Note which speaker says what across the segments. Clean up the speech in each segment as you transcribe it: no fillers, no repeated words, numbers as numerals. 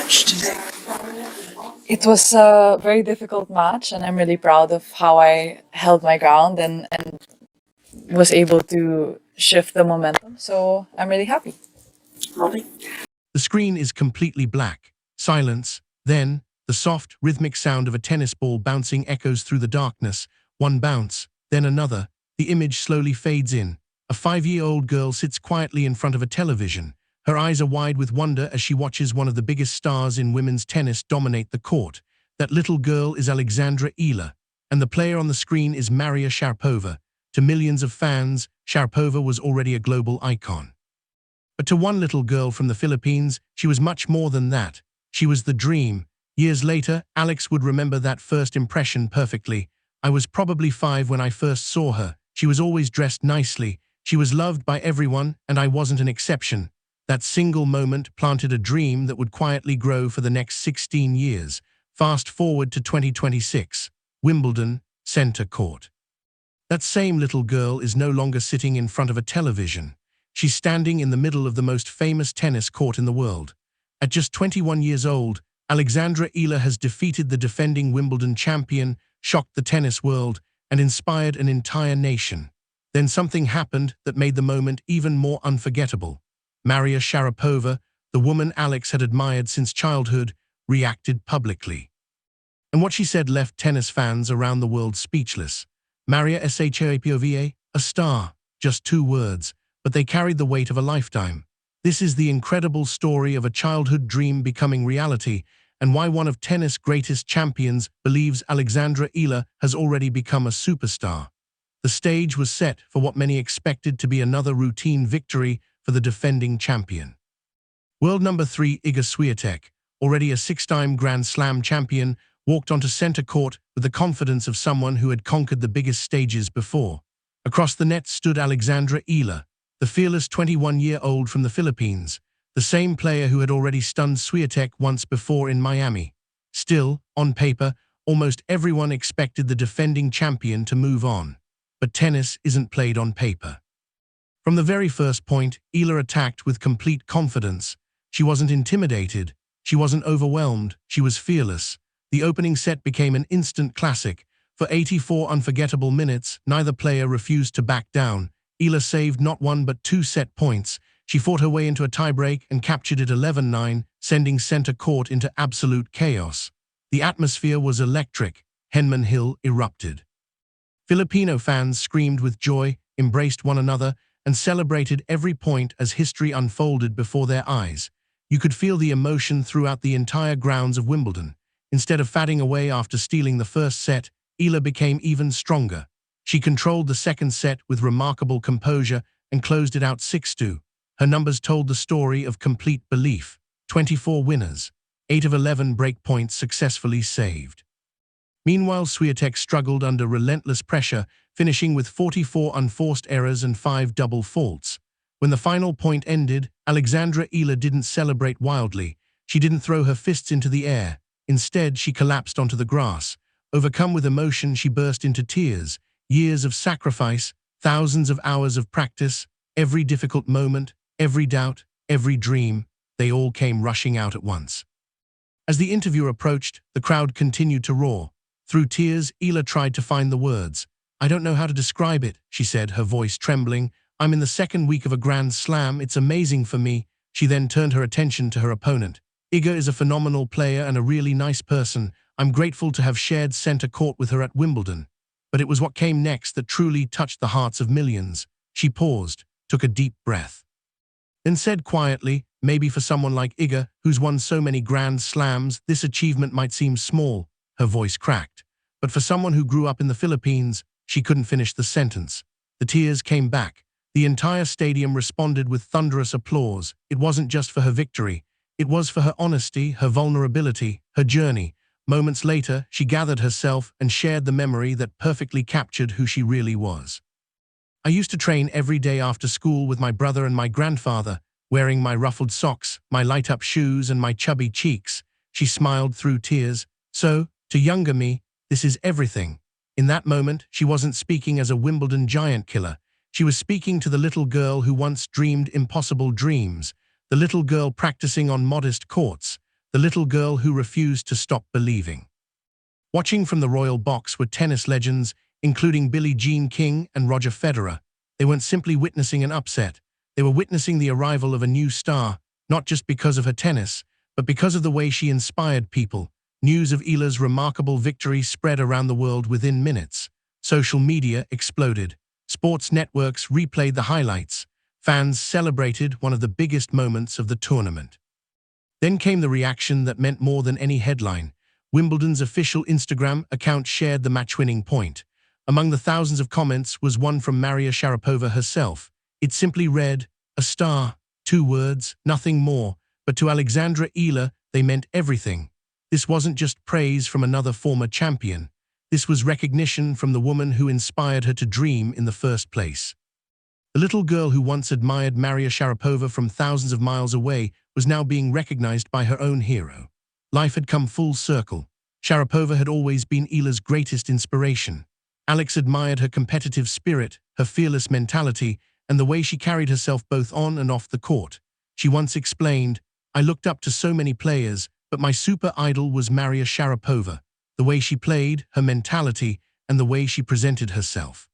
Speaker 1: match today?
Speaker 2: It was a very difficult match, and I'm really proud of how I held my ground and was able to shift the momentum. So I'm really happy.
Speaker 1: Molly?
Speaker 3: The screen is completely black. Silence. Then, the soft, rhythmic sound of a tennis ball bouncing echoes through the darkness. One bounce, then another. The image slowly fades in. A 5-year-old girl sits quietly in front of a television. Her eyes are wide with wonder as she watches one of the biggest stars in women's tennis dominate the court. That little girl is Alexandra Ehler, and the player on the screen is Maria Sharapova. To millions of fans, Sharapova was already a global icon. But to one little girl from the Philippines, she was much more than that. She was the dream. Years later, Alex would remember that first impression perfectly. I was probably 5 when I first saw her. She was always dressed nicely. She was loved by everyone, and I wasn't an exception. That single moment planted a dream that would quietly grow for the next 16 years. Fast forward to 2026, Wimbledon, center court. That same little girl is no longer sitting in front of a television. She's standing in the middle of the most famous tennis court in the world. At just 21 years old, Alexandra Ehler has defeated the defending Wimbledon champion, shocked the tennis world, and inspired an entire nation. Then something happened that made the moment even more unforgettable. Maria Sharapova, the woman Alex had admired since childhood, reacted publicly. And what she said left tennis fans around the world speechless. Maria Sharapova, a star, just 2 words, but they carried the weight of a lifetime. This is the incredible story of a childhood dream becoming reality, and why one of tennis' greatest champions believes Alexandra Ehler has already become a superstar. The stage was set for what many expected to be another routine victory for the defending champion. World number 3 Iga Swiatek, already a 6-time Grand Slam champion, walked onto center court with the confidence of someone who had conquered the biggest stages before. Across the net stood Alexandra Ehler, the fearless 21-year-old from the Philippines, the same player who had already stunned Swiatek once before in Miami. Still, on paper, almost everyone expected the defending champion to move on. But tennis isn't played on paper. From the very first point, Eala attacked with complete confidence. She wasn't intimidated. She wasn't overwhelmed. She was fearless. The opening set became an instant classic. For 84 unforgettable minutes, neither player refused to back down. Eala saved not 1 but 2 set points. She fought her way into a tiebreak and captured it 11-9, sending center court into absolute chaos. The atmosphere was electric. Henman Hill erupted. Filipino fans screamed with joy, embraced one another, and celebrated every point as history unfolded before their eyes. You could feel the emotion throughout the entire grounds of Wimbledon. Instead of fading away after stealing the first set, Eala became even stronger. She controlled the second set with remarkable composure and closed it out 6-2. Her numbers told the story of complete belief. 24 winners, 8 of 11 break points successfully saved. Meanwhile, Swiatek struggled under relentless pressure, finishing with 44 unforced errors and 5 double faults. When the final point ended, Alexandra Ehler didn't celebrate wildly. She didn't throw her fists into the air. Instead, she collapsed onto the grass. Overcome with emotion, she burst into tears. Years of sacrifice, thousands of hours of practice, every difficult moment, every doubt, every dream, they all came rushing out at once. As the interviewer approached, the crowd continued to roar. Through tears, Eala tried to find the words. "I don't know how to describe it," she said, her voice trembling. "I'm in the second week of a Grand Slam. It's amazing for me." She then turned her attention to her opponent. "Iga is a phenomenal player and a really nice person. I'm grateful to have shared center court with her at Wimbledon." But it was what came next that truly touched the hearts of millions. She paused, took a deep breath, then said quietly, "Maybe for someone like Iga, who's won so many Grand Slams, this achievement might seem small." Her voice cracked. But for someone who grew up in the Philippines, she couldn't finish the sentence. The tears came back. The entire stadium responded with thunderous applause. It wasn't just for her victory. It was for her honesty, her vulnerability, her journey. Moments later, she gathered herself and shared the memory that perfectly captured who she really was. "I used to train every day after school with my brother and my grandfather, wearing my ruffled socks, my light-up shoes, and my chubby cheeks." She smiled through tears. "So, to younger me, this is everything." In that moment, she wasn't speaking as a Wimbledon giant killer. She was speaking to the little girl who once dreamed impossible dreams, the little girl practicing on modest courts, the little girl who refused to stop believing. Watching from the royal box were tennis legends, including Billie Jean King and Roger Federer. They weren't simply witnessing an upset. They were witnessing the arrival of a new star, not just because of her tennis, but because of the way she inspired people. News of Eala's remarkable victory spread around the world within minutes. Social media exploded. Sports networks replayed the highlights. Fans celebrated one of the biggest moments of the tournament. Then came the reaction that meant more than any headline. Wimbledon's official Instagram account shared the match-winning point. Among the thousands of comments was one from Maria Sharapova herself. It simply read, "A star, 2 words, nothing more," but to Alexandra Ehler, they meant everything. This wasn't just praise from another former champion. This was recognition from the woman who inspired her to dream in the first place. The little girl who once admired Maria Sharapova from thousands of miles away was now being recognized by her own hero. Life had come full circle. Sharapova had always been Eala's greatest inspiration. Alex admired her competitive spirit, her fearless mentality, and the way she carried herself both on and off the court. She once explained, "I looked up to so many players, but my super idol was Maria Sharapova. The way she played, her mentality, and the way she presented herself."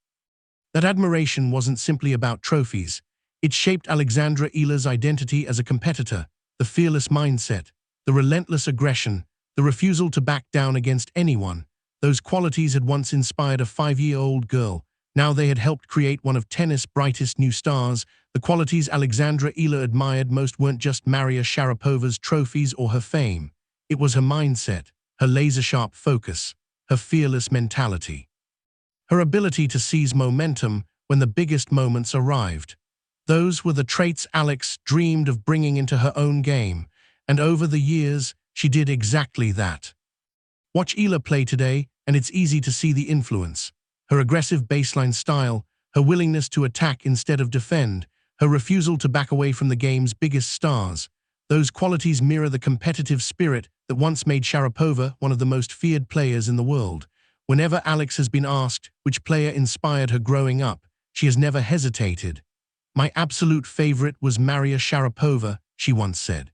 Speaker 3: That admiration wasn't simply about trophies. It shaped Alexandra Ehler's identity as a competitor, the fearless mindset, the relentless aggression, the refusal to back down against anyone. Those qualities had once inspired a 5-year-old girl. Now they had helped create one of tennis' brightest new stars. The qualities Alexandra Ehler admired most weren't just Maria Sharapova's trophies or her fame. It was her mindset, her laser-sharp focus, her fearless mentality. Her ability to seize momentum when the biggest moments arrived. Those were the traits Alex dreamed of bringing into her own game, and over the years, she did exactly that. Watch Eala play today, and it's easy to see the influence. Her aggressive baseline style, her willingness to attack instead of defend, her refusal to back away from the game's biggest stars. Those qualities mirror the competitive spirit that once made Sharapova one of the most feared players in the world. Whenever Alex has been asked which player inspired her growing up, she has never hesitated. "My absolute favorite was Maria Sharapova," she once said.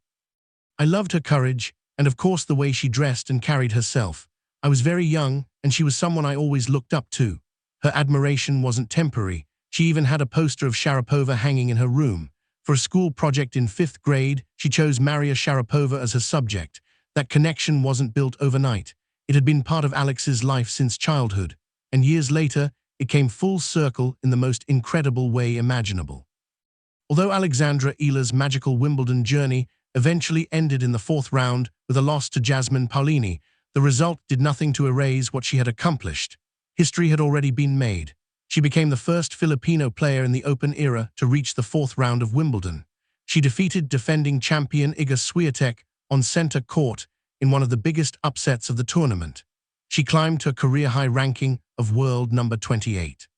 Speaker 3: "I loved her courage, and of course the way she dressed and carried herself. I was very young, and she was someone I always looked up to." Her admiration wasn't temporary. She even had a poster of Sharapova hanging in her room. For a school project in 5th grade, she chose Maria Sharapova as her subject. That connection wasn't built overnight. It had been part of Alex's life since childhood, and years later, it came full circle in the most incredible way imaginable. Although Alexandra Ehler's magical Wimbledon journey eventually ended in the 4th round with a loss to Jasmine Paolini, the result did nothing to erase what she had accomplished. History had already been made. She became the first Filipino player in the Open era to reach the 4th round of Wimbledon. She defeated defending champion Iga Swiatek on center court in one of the biggest upsets of the tournament. She climbed to a career-high ranking of world number 28.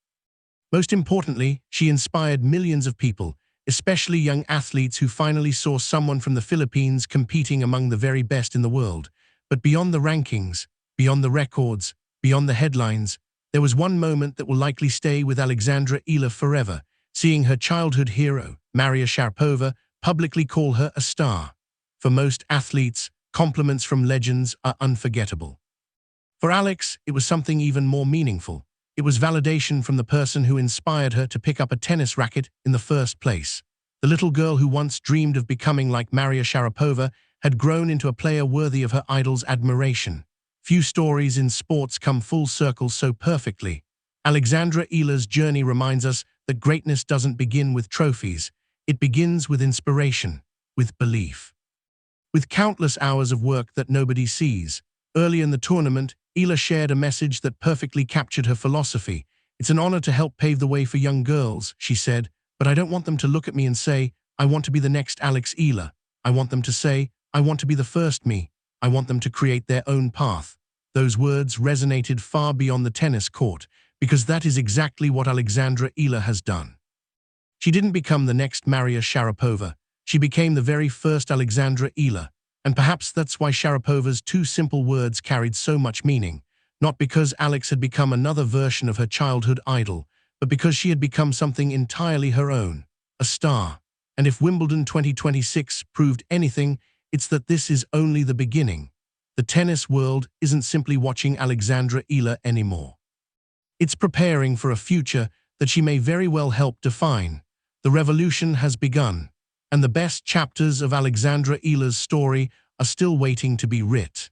Speaker 3: Most importantly, she inspired millions of people, especially young athletes who finally saw someone from the Philippines competing among the very best in the world. But beyond the rankings, beyond the records, beyond the headlines, there was one moment that will likely stay with Alexandra Ehler forever, seeing her childhood hero, Maria Sharapova, publicly call her a star. For most athletes, compliments from legends are unforgettable. For Alex, it was something even more meaningful. It was validation from the person who inspired her to pick up a tennis racket in the first place. The little girl who once dreamed of becoming like Maria Sharapova had grown into a player worthy of her idol's admiration. Few stories in sports come full circle so perfectly. Alexandra Ehler's journey reminds us that greatness doesn't begin with trophies. It begins with inspiration, with belief. With countless hours of work that nobody sees. Early in the tournament, Eala shared a message that perfectly captured her philosophy. "It's an honor to help pave the way for young girls," she said, "but I don't want them to look at me and say, I want to be the next Alex Eala. I want them to say, I want to be the first me. I want them to create their own path." Those words resonated far beyond the tennis court, because that is exactly what Alexandra Ehler has done. She didn't become the next Maria Sharapova. She became the very first Alexandra Ehler, and perhaps that's why Sharapova's 2 simple words carried so much meaning, not because Alex had become another version of her childhood idol, but because she had become something entirely her own, a star. And if Wimbledon 2026 proved anything, It's that this is only the beginning. The tennis world isn't simply watching Alexandra Ehler anymore. It's preparing for a future that she may very well help define. The revolution has begun, and the best chapters of Alexandra Ehler's story are still waiting to be writ.